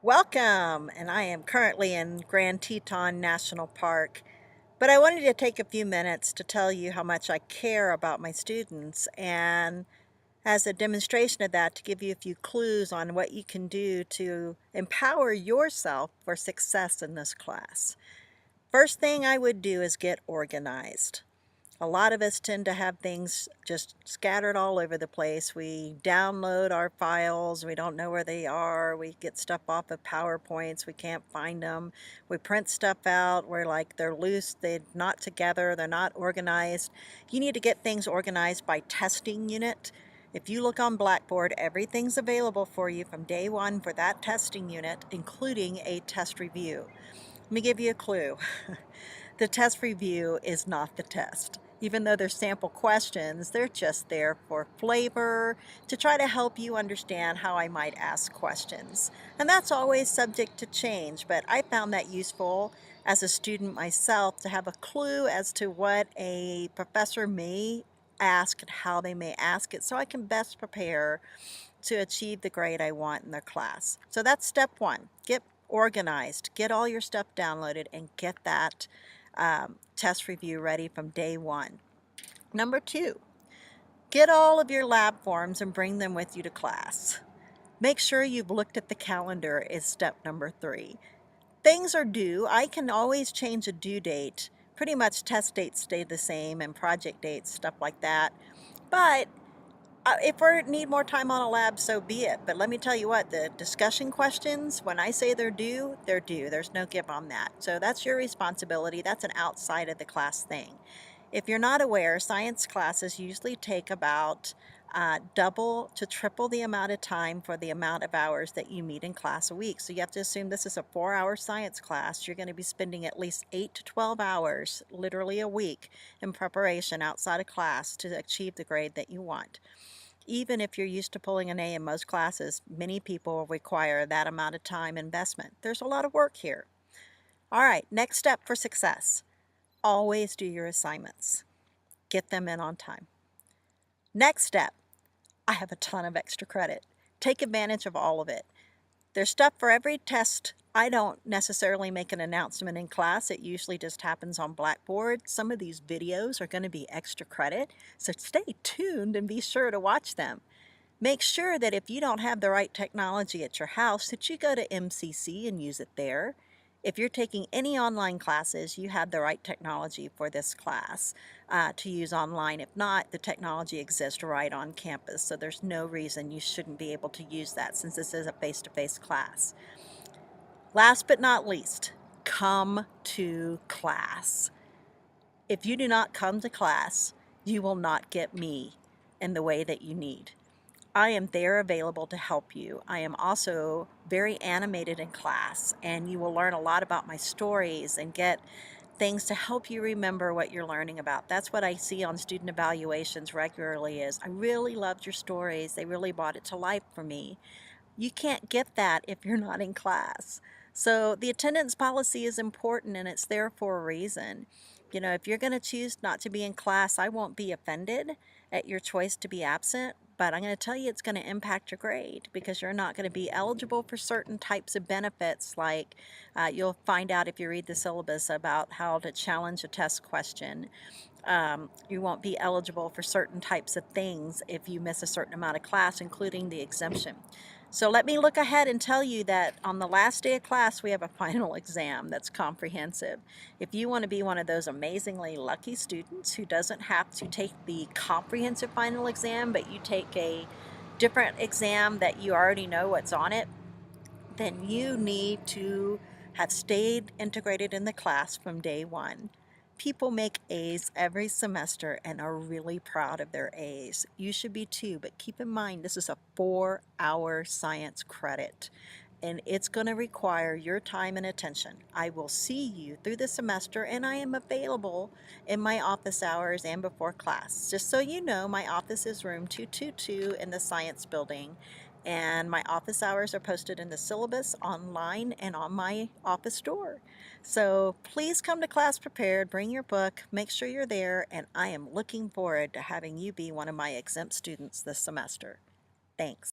Welcome, and I am currently in Grand Teton National Park, but I wanted to take a few minutes to tell you how much I care about my students, and as a demonstration of that, to give you a few clues on what you can do to empower yourself for success in this class. First thing I would do is get organized. A lot of us tend to have things just scattered all over the place. We download our files, we don't know where they are, we get stuff off of PowerPoints, we can't find them. We print stuff out, we're like they're loose, they're not together, they're not organized. You need to get things organized by testing unit. If you look on Blackboard, everything's available for you from day one for that testing unit, including a test review. Let me give you a clue. The test review is not the test. Even though they're sample questions, they're just there for flavor, to try to help you understand how I might ask questions. And that's always subject to change, but I found that useful as a student myself to have a clue as to what a professor may ask and how they may ask it so I can best prepare to achieve the grade I want in their class. So that's step one. Get organized, get all your stuff downloaded, and get that test review ready from day one. Number two, get all of your lab forms and bring them with you to class. Make sure you've looked at the calendar is step number three. Things are due. I can always change a due date. Pretty much test dates stay the same and project dates, stuff like that. But if we need more time on a lab, so be it. But let me tell you what, the discussion questions, when I say they're due, they're due. There's no give on that. So that's your responsibility. That's an outside of the class thing. If you're not aware, science classes usually take about double to triple the amount of time for the amount of hours that you meet in class a week. So you have to assume this is a 4-hour science class. You're going to be spending at least 8 to 12 hours, literally a week, in preparation outside of class to achieve the grade that you want. Even if you're used to pulling an A in most classes, many people require that amount of time investment. There's a lot of work here. All right, next step for success. Always do your assignments. Get them in on time. Next step, I have a ton of extra credit. Take advantage of all of it. There's stuff for every test. I don't necessarily make an announcement in class. It usually just happens on Blackboard. Some of these videos are going to be extra credit, so stay tuned and be sure to watch them. Make sure that if you don't have the right technology at your house, that you go to MCC and use it there. If you're taking any online classes, you have the right technology for this class to use online. If not, the technology exists right on campus, so there's no reason you shouldn't be able to use that since this is a face-to-face class. Last but not least, come to class. If you do not come to class, you will not get me in the way that you need. I am there available to help you. I am also very animated in class, and you will learn a lot about my stories and get things to help you remember what you're learning about. That's what I see on student evaluations regularly is, I really loved your stories. They really brought it to life for me. You can't get that if you're not in class. So the attendance policy is important, and it's there for a reason. You know, if you're going to choose not to be in class, I won't be offended at your choice to be absent, but I'm going to tell you it's going to impact your grade because you're not going to be eligible for certain types of benefits, like you'll find out if you read the syllabus about how to challenge a test question. You won't be eligible for certain types of things if you miss a certain amount of class, including the exemption. So let me look ahead and tell you that on the last day of class, we have a final exam that's comprehensive. If you want to be one of those amazingly lucky students who doesn't have to take the comprehensive final exam, but you take a different exam that you already know what's on it, then you need to have stayed integrated in the class from day one. People make A's every semester and are really proud of their A's. You should be too, but keep in mind this is a 4-hour science credit, and it's going to require your time and attention. I will see you through the semester, and I am available in my office hours and before class. Just so you know, my office is room 222 in the science building, and my office hours are posted in the syllabus online and on my office door. So please come to class prepared, bring your book, make sure you're there, and I am looking forward to having you be one of my exempt students this semester. Thanks.